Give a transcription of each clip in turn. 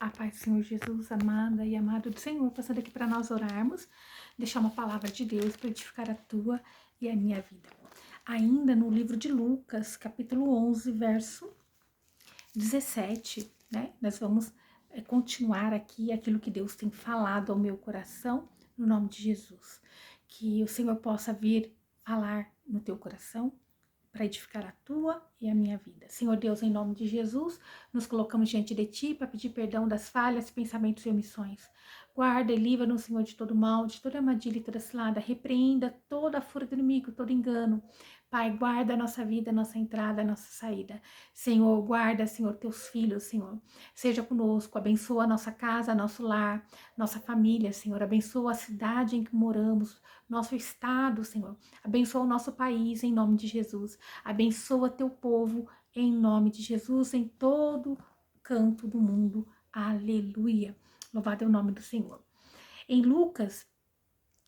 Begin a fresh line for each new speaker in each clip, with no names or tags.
A paz do Senhor Jesus, amada e amado do Senhor, passando aqui para nós orarmos, deixar uma palavra de Deus para edificar a tua e a minha vida. Ainda no livro de Lucas, capítulo 11, verso 17, né? Nós vamos continuar aqui aquilo que Deus tem falado ao meu coração, no nome de Jesus. Que o Senhor possa vir falar no teu coração, para edificar a tua e a minha vida. Senhor Deus, em nome de Jesus, nos colocamos diante de Ti para pedir perdão das falhas, pensamentos e omissões. Guarda e livra-nos, Senhor, de todo mal, de toda armadilha e toda cilada. Repreenda toda a fúria do inimigo, todo engano. Pai, guarda a nossa vida, a nossa entrada, a nossa saída. Senhor, guarda, Senhor, Teus filhos, Senhor. Seja conosco, abençoa a nossa casa, nosso lar, nossa família, Senhor. Abençoa a cidade em que moramos, nosso estado, Senhor. Abençoa o nosso país, em nome de Jesus. Abençoa teu povo, em nome de Jesus, em todo canto do mundo. Aleluia. Louvado é o nome do Senhor. Em Lucas,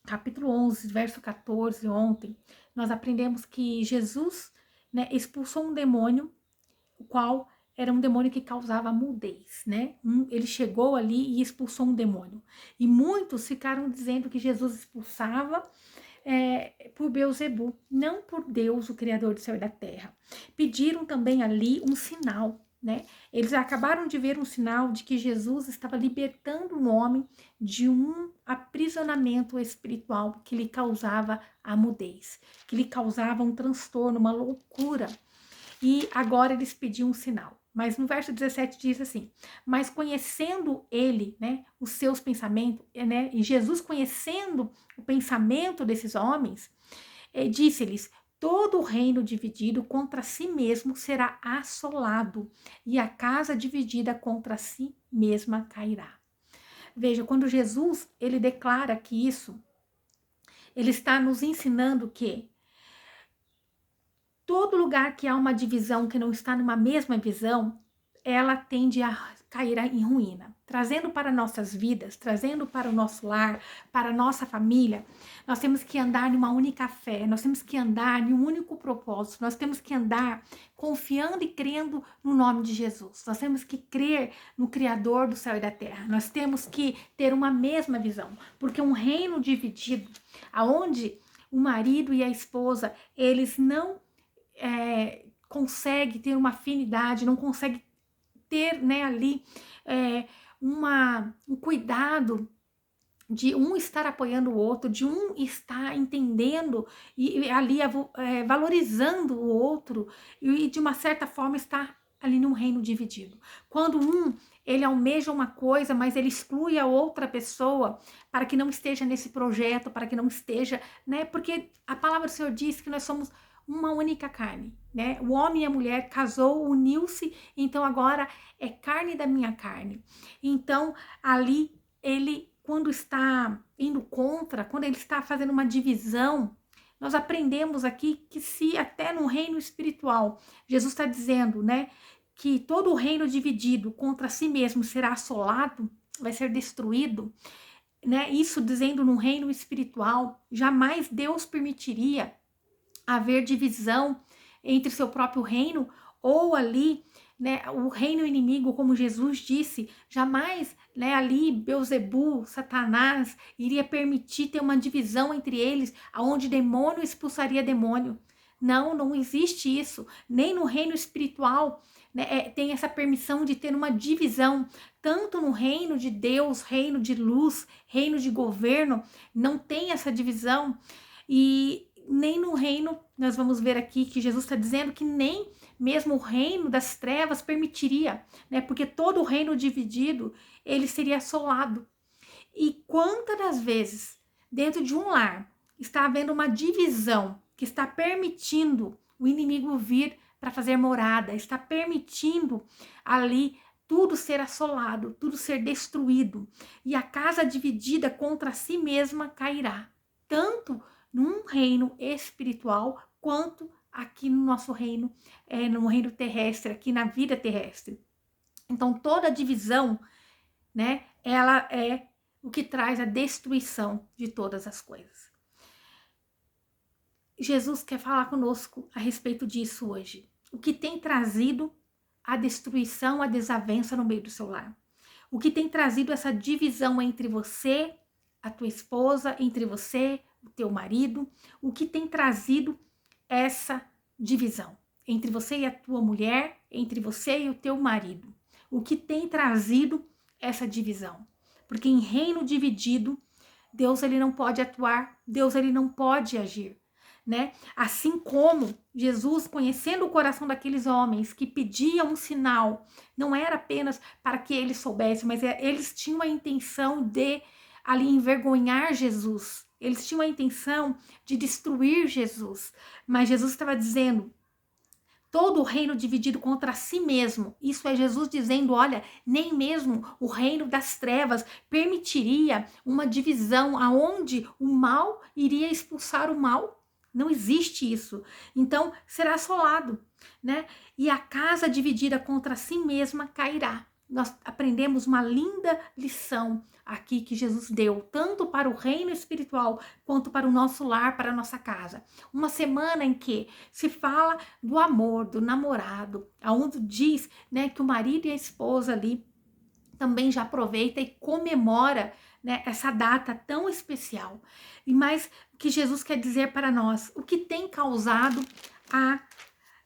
capítulo 11, verso 14, ontem, nós aprendemos que Jesus, né, expulsou um demônio, o qual era um demônio que causava mudez, né? Ele chegou ali e expulsou um demônio. E muitos ficaram dizendo que Jesus expulsava por Beelzebu, não por Deus, o Criador do céu e da terra. Pediram também ali um sinal, né? Eles acabaram de ver um sinal de que Jesus estava libertando um homem de um aprisionamento espiritual que lhe causava a mudez, que lhe causava um transtorno, uma loucura. E agora eles pediam um sinal. Mas no verso 17 diz assim: mas conhecendo ele, né, os seus pensamentos, né, e Jesus conhecendo o pensamento desses homens, disse-lhes: todo o reino dividido contra si mesmo será assolado, e a casa dividida contra si mesma cairá. Veja, quando Jesus ele declara que isso, ele está nos ensinando que todo lugar que há uma divisão que não está numa mesma visão, ela tende a cair em ruína. Trazendo para nossas vidas, trazendo para o nosso lar, para a nossa família, nós temos que andar numa única fé, nós temos que andar em um único propósito, nós temos que andar confiando e crendo no nome de Jesus. Nós temos que crer no Criador do céu e da terra. Nós temos que ter uma mesma visão, porque um reino dividido, aonde o marido e a esposa, eles não consegue ter uma afinidade, não consegue ter, né, ali um cuidado de um estar apoiando o outro, de um estar entendendo e ali valorizando o outro e de uma certa forma estar ali num reino dividido. Quando ele almeja uma coisa, mas ele exclui a outra pessoa para que não esteja nesse projeto, para que não esteja, né? Porque a palavra do Senhor diz que nós somos uma única carne, né? O homem e a mulher casou, uniu-se, então agora é carne da minha carne. Então, ali, ele, quando está indo contra, quando ele está fazendo uma divisão, nós aprendemos aqui que se até no reino espiritual, Jesus está dizendo, né, que todo o reino dividido contra si mesmo será assolado, vai ser destruído, né? Isso dizendo no reino espiritual, jamais Deus permitiria haver divisão entre seu próprio reino ou ali, né, o reino inimigo, como Jesus disse, jamais, né, ali Beelzebu, Satanás, iria permitir ter uma divisão entre eles, aonde demônio expulsaria demônio. Não, não existe isso, nem no reino espiritual, né, tem essa permissão de ter uma divisão, tanto no reino de Deus, reino de luz, reino de governo, não tem essa divisão. E nem no reino, nós vamos ver aqui que Jesus está dizendo que nem mesmo o reino das trevas permitiria, né? Porque todo o reino dividido, ele seria assolado. E quantas das vezes, dentro de um lar, está havendo uma divisão que está permitindo o inimigo vir para fazer morada, está permitindo ali tudo ser assolado, tudo ser destruído. E a casa dividida contra si mesma cairá. Tanto num reino espiritual, quanto aqui no nosso reino, no reino terrestre, aqui na vida terrestre. Então, toda divisão, né, ela é o que traz a destruição de todas as coisas. Jesus quer falar conosco a respeito disso hoje. O que tem trazido a destruição, a desavença no meio do seu lar. O que tem trazido essa divisão entre você, a tua esposa, entre você, o teu marido? O que tem trazido essa divisão entre você e a tua mulher, entre você e o teu marido? O que tem trazido essa divisão? Porque em reino dividido, Deus ele não pode atuar, Deus ele não pode agir, né? Assim como Jesus, conhecendo o coração daqueles homens que pediam um sinal, não era apenas para que eles soubessem, mas eles tinham a intenção de ali envergonhar Jesus. Eles tinham a intenção de destruir Jesus. Mas Jesus estava dizendo: todo o reino dividido contra si mesmo. Isso é Jesus dizendo, olha, nem mesmo o reino das trevas permitiria uma divisão aonde o mal iria expulsar o mal. Não existe isso. Então, será assolado, né? E a casa dividida contra si mesma cairá. Nós aprendemos uma linda lição aqui que Jesus deu, tanto para o reino espiritual quanto para o nosso lar, para a nossa casa. Uma semana em que se fala do amor, do namorado, aonde diz, né, que o marido e a esposa ali também já aproveita e comemora, né, essa data tão especial. E mais o que Jesus quer dizer para nós, o que tem causado a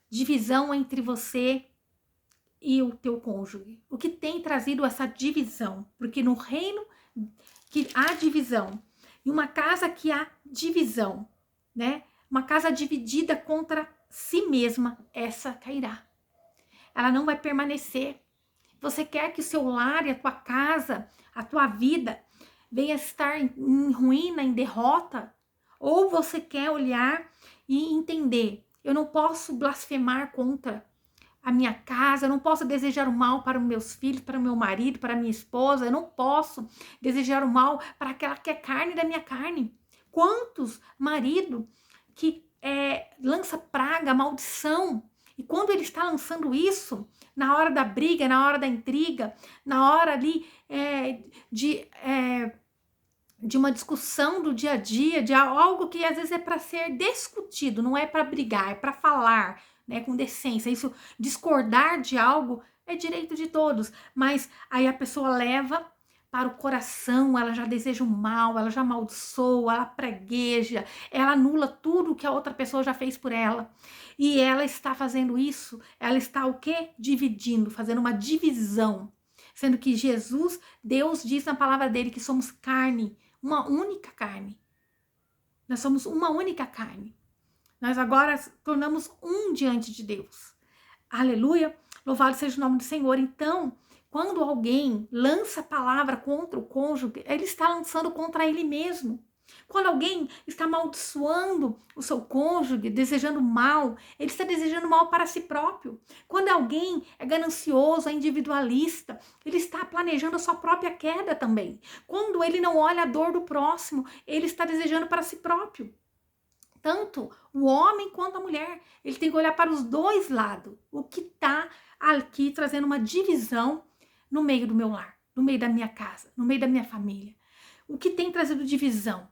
divisão entre você e o teu cônjuge? O que tem trazido essa divisão? Porque no reino que há divisão, em uma casa que há divisão, né? Uma casa dividida contra si mesma, essa cairá. Ela não vai permanecer. Você quer que o seu lar e a tua casa, a tua vida, venha estar em ruína, em derrota? Ou você quer olhar e entender, eu não posso blasfemar contra a minha casa, eu não posso desejar o mal para os meus filhos, para o meu marido, para a minha esposa, eu não posso desejar o mal para aquela que é carne da minha carne. Quantos marido que lança praga, maldição, e quando ele está lançando isso, na hora da briga, na hora da intriga, na hora ali de uma discussão do dia a dia, de algo que às vezes é para ser discutido, não é para brigar, é para falar, né, com decência. Isso, discordar de algo é direito de todos, mas aí a pessoa leva para o coração, ela já deseja o mal, ela já amaldiçoa, ela pragueja, ela anula tudo que a outra pessoa já fez por ela. E ela está fazendo isso, ela está o quê? Dividindo, fazendo uma divisão. Sendo que Jesus, Deus diz na palavra dele que somos carne, uma única carne. Nós somos uma única carne. Nós agora tornamos um diante de Deus. Aleluia! Louvado seja o nome do Senhor. Então, quando alguém lança a palavra contra o cônjuge, ele está lançando contra ele mesmo. Quando alguém está amaldiçoando o seu cônjuge, desejando mal, ele está desejando mal para si próprio. Quando alguém é ganancioso, é individualista, ele está planejando a sua própria queda também. Quando ele não olha a dor do próximo, ele está desejando para si próprio. Tanto o homem quanto a mulher, ele tem que olhar para os dois lados. O que está aqui trazendo uma divisão no meio do meu lar, no meio da minha casa, no meio da minha família. O que tem trazido divisão?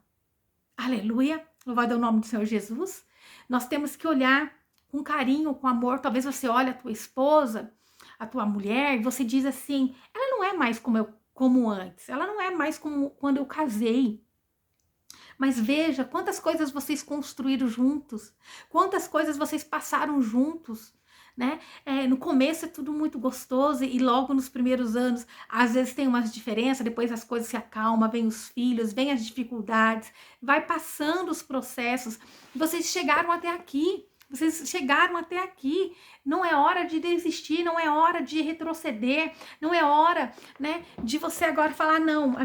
Aleluia, louvado é o nome do Senhor Jesus. Nós temos que olhar com carinho, com amor. Talvez você olhe a tua esposa, a tua mulher, e você diz assim, ela não é mais como antes, ela não é mais como quando eu casei. Mas veja quantas coisas vocês construíram juntos, quantas coisas vocês passaram juntos, né? No começo é tudo muito gostoso e logo nos primeiros anos, às vezes tem umas diferenças, depois as coisas se acalmam, vem os filhos, vem as dificuldades, vai passando os processos. Vocês chegaram até aqui. Vocês chegaram até aqui, não é hora de desistir, não é hora de retroceder, não é hora, né, de você agora falar, não,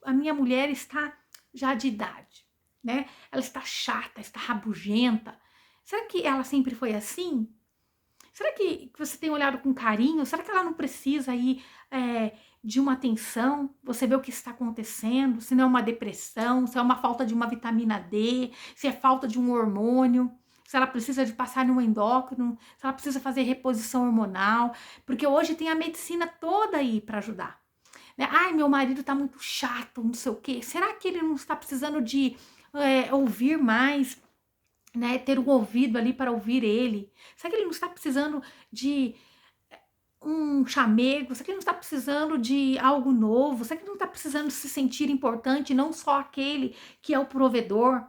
a minha mulher está já de idade, né? Ela está chata, está rabugenta. Será que ela sempre foi assim? Será que você tem olhado com carinho? Será que ela não precisa aí de uma atenção? Você vê o que está acontecendo? Se não é uma depressão, se é uma falta de uma vitamina D, se é falta de um hormônio, se ela precisa de passar no endócrino, se ela precisa fazer reposição hormonal, porque hoje tem a medicina toda aí para ajudar. Né? Ai, meu marido tá muito chato, não sei o quê. Será que ele não está precisando de ouvir mais, né? Ter um ouvido ali para ouvir ele? Será que ele não está precisando de um chamego? Você que não está precisando de algo novo? Você que não está precisando se sentir importante, não só aquele que é o provedor,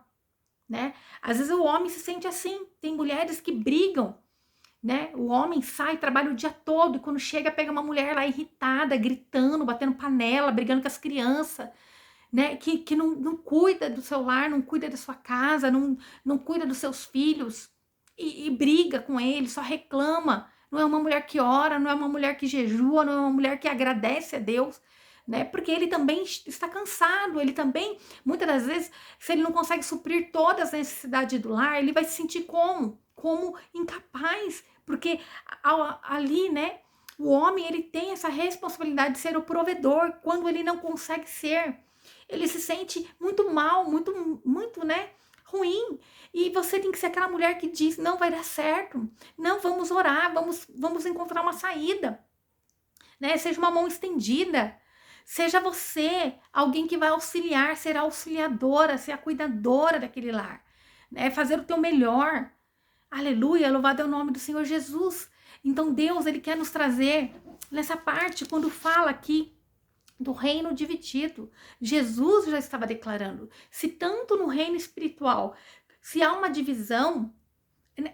né? Às vezes o homem se sente assim. Tem mulheres que brigam, né? O homem sai, trabalha o dia todo e quando chega pega uma mulher lá irritada, gritando, batendo panela, brigando com as crianças, né? Que não cuida do seu lar, não cuida da sua casa, não cuida dos seus filhos e briga com ele, só reclama. Não é uma mulher que ora, não é uma mulher que jejua, não é uma mulher que agradece a Deus, né? Porque ele também está cansado, ele também, muitas das vezes, se ele não consegue suprir todas as necessidades do lar, ele vai se sentir como? Como incapaz, porque ali, né? O homem, ele tem essa responsabilidade de ser o provedor. Quando ele não consegue ser, ele se sente muito mal, muito, né? Ruim. E você tem que ser aquela mulher que diz: não vai dar certo, não, vamos orar, vamos encontrar uma saída, né? Seja uma mão estendida, seja você alguém que vai auxiliar, ser a auxiliadora, ser a cuidadora daquele lar, né? Fazer o teu melhor. Aleluia, louvado é o nome do Senhor Jesus. Então Deus, ele quer nos trazer nessa parte, quando fala aqui do reino dividido. Jesus já estava declarando, se tanto no reino espiritual, se há uma divisão,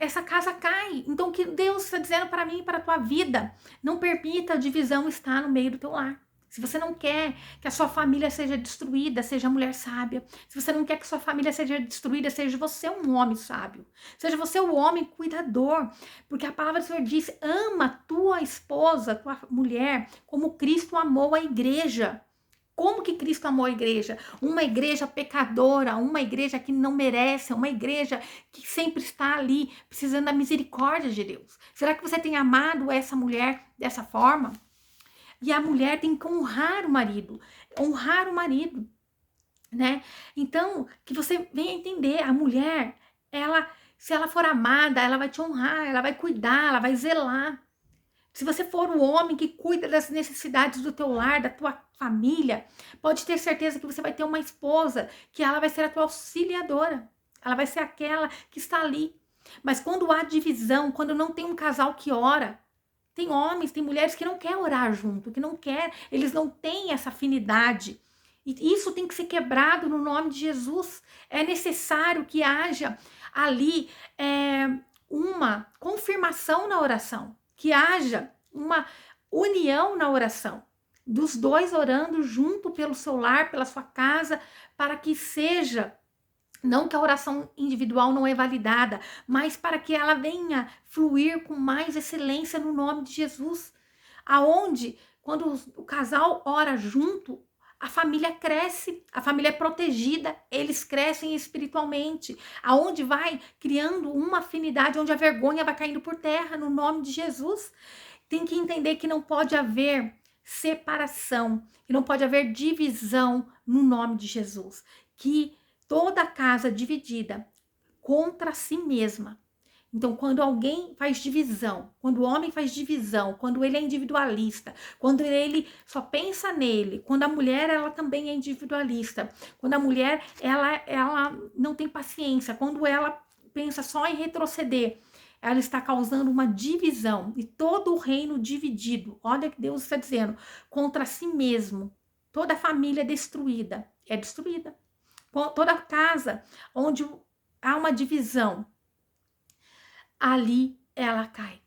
essa casa cai. Então o que Deus está dizendo para mim e para a tua vida? Não permita a divisão estar no meio do teu lar. Se você não quer que a sua família seja destruída, seja mulher sábia. Se você não quer que sua família seja destruída, seja você um homem sábio. Seja você um homem cuidador. Porque a palavra do Senhor diz: ama tua esposa, tua mulher, como Cristo amou a igreja. Como que Cristo amou a igreja? Uma igreja pecadora, uma igreja que não merece, uma igreja que sempre está ali precisando da misericórdia de Deus. Será que você tem amado essa mulher dessa forma? E a mulher tem que honrar o marido, né? Então, que você venha entender, a mulher, se ela for amada, ela vai te honrar, ela vai cuidar, ela vai zelar. Se você for o homem que cuida das necessidades do teu lar, da tua família, pode ter certeza que você vai ter uma esposa, que ela vai ser a tua auxiliadora. Ela vai ser aquela que está ali. Mas quando há divisão, quando não tem um casal que ora, tem homens, tem mulheres que não querem orar junto, que não querem, eles não têm essa afinidade. E isso tem que ser quebrado no nome de Jesus. É necessário que haja ali uma confirmação na oração, que haja uma união na oração, dos dois orando junto pelo seu lar, pela sua casa, para que seja, não que a oração individual não é validada, mas para que ela venha fluir com mais excelência no nome de Jesus. Aonde, quando o casal ora junto, a família cresce, a família é protegida, eles crescem espiritualmente. Aonde vai criando uma afinidade, onde a vergonha vai caindo por terra, no nome de Jesus. Tem que entender que não pode haver separação, que não pode haver divisão no nome de Jesus. Que toda casa dividida contra si mesma. Então, quando alguém faz divisão, quando o homem faz divisão, quando ele é individualista, quando ele só pensa nele, quando a mulher, ela também é individualista, quando a mulher, ela não tem paciência, quando ela pensa só em retroceder, ela está causando uma divisão e todo o reino dividido. Olha que Deus está dizendo, contra si mesmo. Toda a família destruída, é destruída. Toda casa onde há uma divisão, ali ela cai.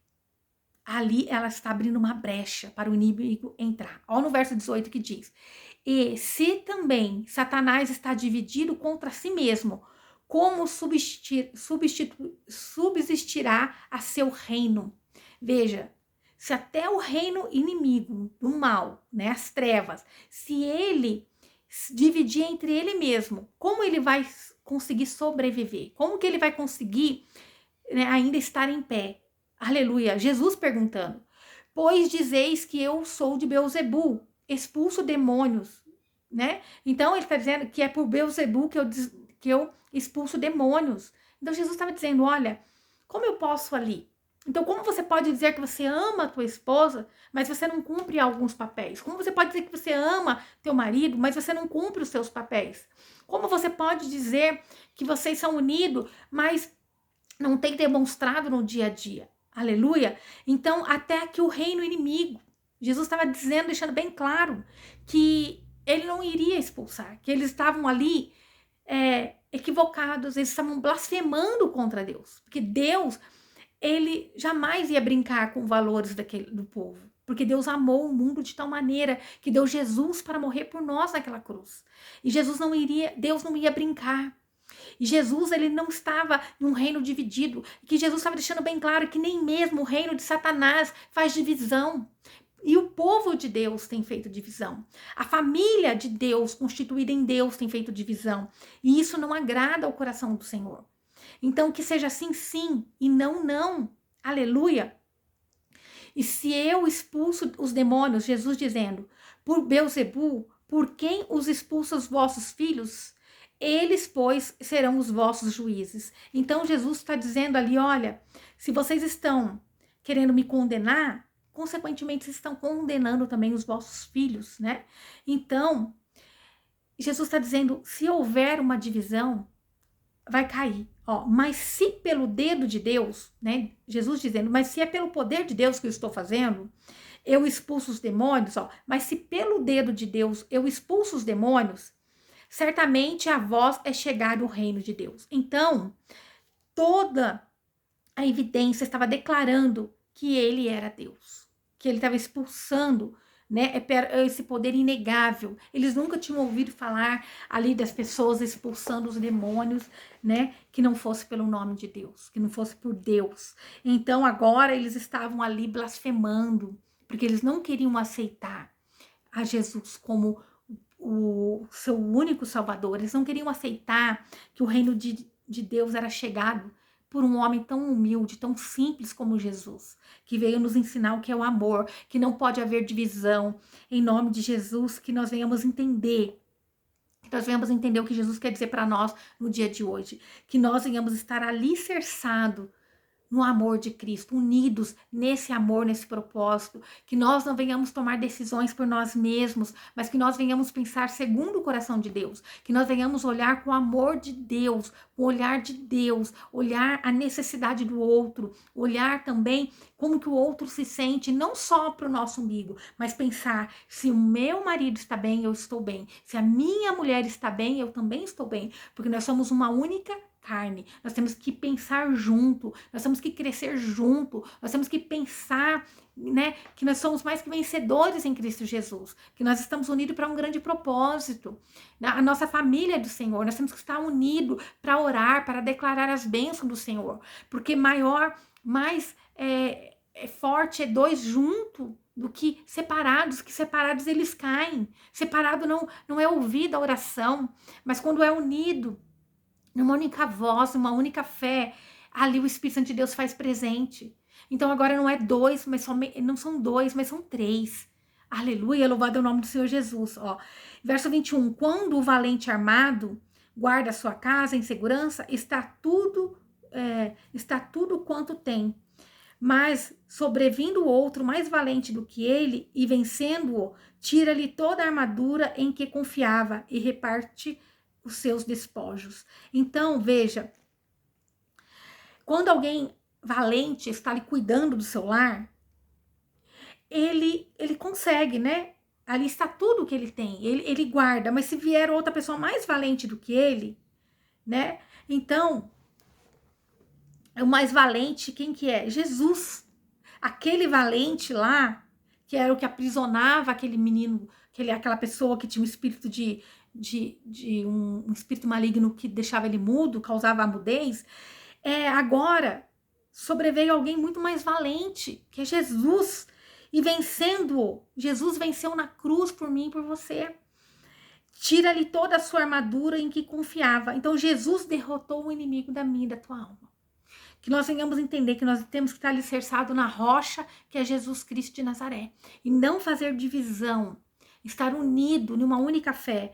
Ali ela está abrindo uma brecha para o inimigo entrar. Olha no verso 18 que diz: e se também Satanás está dividido contra si mesmo, como subsistirá a seu reino? Veja, se até o reino inimigo do mal, né, as trevas, se ele dividir entre ele mesmo, como ele vai conseguir sobreviver? Como que ele vai conseguir, né, ainda estar em pé? Aleluia. Jesus perguntando: pois dizeis que eu sou de Beelzebul, expulso demônios, né? Então ele está dizendo que é por Beelzebul que eu expulso demônios. Então Jesus estava dizendo: olha, como eu posso ali? Então, como você pode dizer que você ama a tua esposa, mas você não cumpre alguns papéis? Como você pode dizer que você ama teu marido, mas você não cumpre os seus papéis? Como você pode dizer que vocês são unidos, mas não tem demonstrado no dia a dia? Aleluia. Então, até que o reino inimigo, Jesus estava dizendo, deixando bem claro, que ele não iria expulsar, que eles estavam ali equivocados, eles estavam blasfemando contra Deus, porque Deus, ele jamais ia brincar com valores do povo, porque Deus amou o mundo de tal maneira que deu Jesus para morrer por nós naquela cruz. E Deus não ia brincar. E Jesus, ele não estava em um reino dividido, que Jesus estava deixando bem claro que nem mesmo o reino de Satanás faz divisão. E o povo de Deus tem feito divisão. A família de Deus, constituída em Deus, tem feito divisão. E isso não agrada ao coração do Senhor. Então, que seja assim, sim, e não, não. Aleluia. E se eu expulso os demônios, Jesus dizendo, por Beelzebul, por quem os expulsa os vossos filhos? Eles, pois, serão os vossos juízes. Então, Jesus está dizendo ali, olha, se vocês estão querendo me condenar, consequentemente, vocês estão condenando também os vossos filhos, né? Então, Jesus está dizendo, se houver uma divisão, vai cair. Ó, mas se pelo dedo de Deus, né? Jesus dizendo, mas se é pelo poder de Deus que eu estou fazendo, eu expulso os demônios, ó. Mas se pelo dedo de Deus eu expulso os demônios, certamente a vós é chegado o reino de Deus. Então, toda a evidência estava declarando que ele era Deus, que ele estava expulsando, né, esse poder inegável. Eles nunca tinham ouvido falar ali das pessoas expulsando os demônios, né, que não fosse pelo nome de Deus, que não fosse por Deus. Então agora eles estavam ali blasfemando, porque eles não queriam aceitar a Jesus como o seu único salvador. Eles não queriam aceitar que o reino de Deus era chegado por um homem tão humilde, tão simples como Jesus, que veio nos ensinar o que é o amor, que não pode haver divisão. Em nome de Jesus, que nós venhamos entender, o que Jesus quer dizer para nós no dia de hoje, que nós venhamos estar alicerçados no amor de Cristo, unidos nesse amor, nesse propósito, que nós não venhamos tomar decisões por nós mesmos, mas que nós venhamos pensar segundo o coração de Deus, que nós venhamos olhar com o amor de Deus, com o olhar de Deus, olhar a necessidade do outro, olhar também como que o outro se sente, não só para o nosso umbigo, mas pensar, se o meu marido está bem, eu estou bem, se a minha mulher está bem, eu também estou bem, porque nós somos uma única carne, nós temos que pensar junto, nós temos que crescer junto, nós temos que pensar, né, que nós somos mais que vencedores em Cristo Jesus, que nós estamos unidos para um grande propósito, a nossa família é do Senhor, nós temos que estar unidos para orar, para declarar as bênçãos do Senhor, porque mais forte é dois juntos do que separados eles caem, separado não é ouvida a oração, mas quando é unido, numa única voz, numa única fé, ali o Espírito Santo de Deus faz presente. Então agora não é dois, não são dois, mas são três. Aleluia, louvado é o nome do Senhor Jesus. Ó. Verso 21, quando o valente armado guarda a sua casa em segurança, está tudo quanto tem. Mas sobrevindo outro mais valente do que ele e vencendo-o, tira-lhe toda a armadura em que confiava e reparte os seus despojos. Então, veja, quando alguém valente está ali cuidando do seu lar, ele consegue, né? Ali está tudo o que ele tem, ele guarda, mas se vier outra pessoa mais valente do que ele, né? Então, o mais valente, quem que é? Jesus. Aquele valente lá, que era o que aprisionava aquele menino, aquela pessoa que tinha um espírito um espírito maligno que deixava ele mudo, causava a mudez, agora sobreveio alguém muito mais valente, que é Jesus, e vencendo-o, Jesus venceu na cruz por mim e por você. Tira-lhe toda a sua armadura em que confiava. Então Jesus derrotou o inimigo da minha e da tua alma. Que nós venhamos entender que nós temos que estar alicerçados na rocha, que é Jesus Cristo de Nazaré, e não fazer divisão, estar unido numa única fé,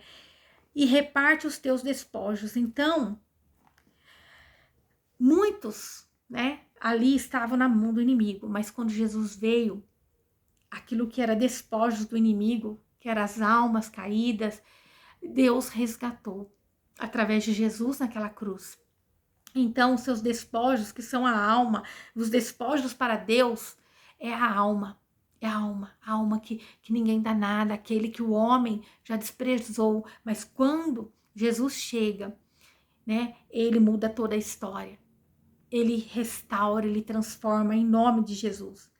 e reparte os teus despojos. Então, muitos, né, ali estavam na mão do inimigo, mas quando Jesus veio, aquilo que era despojos do inimigo, que eram as almas caídas, Deus resgatou através de Jesus naquela cruz. Então, os seus despojos, que são a alma, os despojos para Deus, é a alma. É a alma que ninguém dá nada, aquele que o homem já desprezou. Mas quando Jesus chega, né, ele muda toda a história. Ele restaura, ele transforma em nome de Jesus.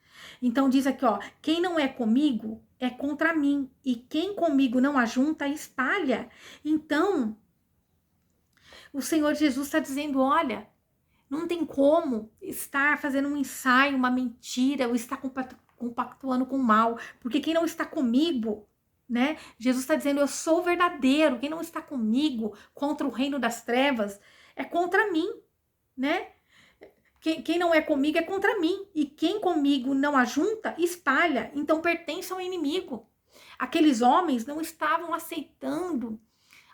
Então diz aqui, ó, quem não é comigo é contra mim, e quem comigo não ajunta, espalha. Então, o Senhor Jesus está dizendo, olha, não tem como estar fazendo um ensaio, uma mentira, ou estar compactuando com o mal, porque quem não está comigo, né? Jesus está dizendo, eu sou verdadeiro, quem não está comigo contra o reino das trevas é contra mim, né? Quem não é comigo é contra mim. E quem comigo não ajunta, espalha. Então pertence ao inimigo. Aqueles homens não estavam aceitando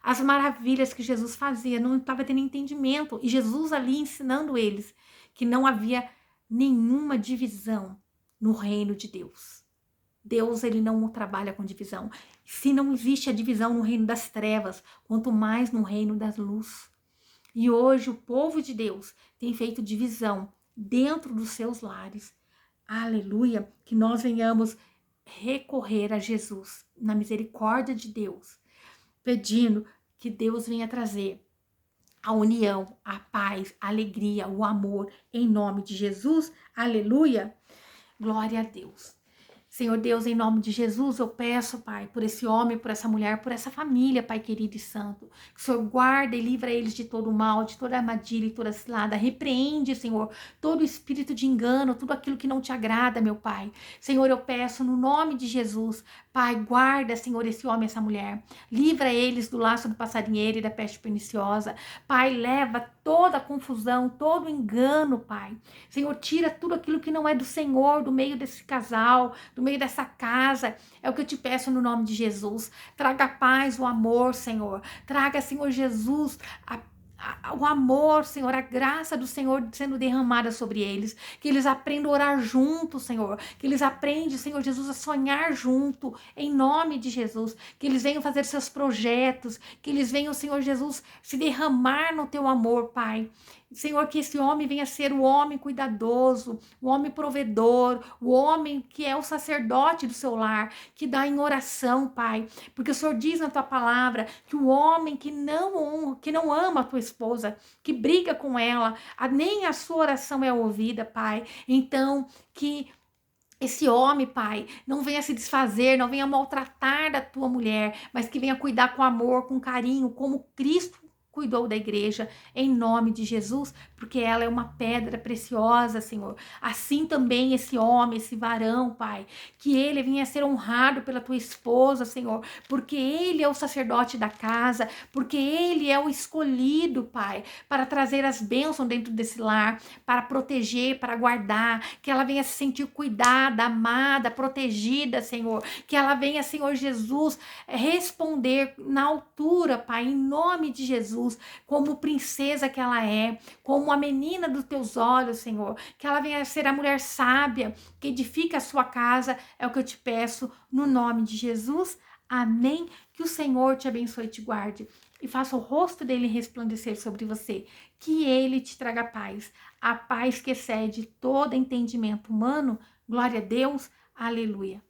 as maravilhas que Jesus fazia, não estava tendo entendimento. E Jesus ali ensinando eles que não havia nenhuma divisão no reino de Deus. Deus, ele não trabalha com divisão. Se não existe a divisão no reino das trevas, quanto mais no reino das luz. E hoje o povo de Deus tem feito divisão dentro dos seus lares. Aleluia! Que nós venhamos recorrer a Jesus na misericórdia de Deus, pedindo que Deus venha trazer a união, a paz, a alegria, o amor, em nome de Jesus. Aleluia! Glória a Deus. Senhor Deus, em nome de Jesus, eu peço, Pai, por esse homem, por essa mulher, por essa família, Pai querido e santo, que o Senhor guarda e livra eles de todo o mal, de toda armadilha e toda cilada. Repreende, Senhor, todo espírito de engano, tudo aquilo que não te agrada, meu Pai. Senhor, eu peço no nome de Jesus, Pai, guarda, Senhor, esse homem, essa mulher. Livra eles do laço do passarinheiro e da peste perniciosa. Pai, leva toda a confusão, todo o engano, Pai. Senhor, tira tudo aquilo que não é do Senhor, do meio desse casal, do meio dessa casa. É o que eu te peço no nome de Jesus. Traga a paz, o amor, Senhor. Traga, Senhor Jesus, o amor, Senhor, a graça do Senhor sendo derramada sobre eles, que eles aprendam a orar junto, Senhor, que eles aprendam, Senhor Jesus, a sonhar junto, em nome de Jesus, que eles venham fazer seus projetos, que eles venham, Senhor Jesus, se derramar no teu amor, Pai. Senhor, que esse homem venha ser o homem cuidadoso, o homem provedor, o homem que é o sacerdote do seu lar, que dá em oração, Pai. Porque o Senhor diz na tua palavra que o homem que não honra, que não ama a tua esposa, que briga com ela, nem a sua oração é ouvida, Pai. Então, que esse homem, Pai, não venha se desfazer, não venha maltratar da tua mulher, mas que venha cuidar com amor, com carinho, como Cristo cuidou da igreja, em nome de Jesus, porque ela é uma pedra preciosa, Senhor. Assim também esse homem, esse varão, Pai, que ele venha a ser honrado pela tua esposa, Senhor, porque ele é o sacerdote da casa, porque ele é o escolhido, Pai, para trazer as bênçãos dentro desse lar, para proteger, para guardar, que ela venha se sentir cuidada, amada, protegida, Senhor, que ela venha, Senhor Jesus, responder na altura, Pai, em nome de Jesus, como princesa que ela é, como a menina dos teus olhos, Senhor, que ela venha a ser a mulher sábia, que edifica a sua casa, é o que eu te peço, no nome de Jesus, amém, que o Senhor te abençoe e te guarde, e faça o rosto dele resplandecer sobre você, que ele te traga paz, a paz que excede todo entendimento humano, glória a Deus, aleluia.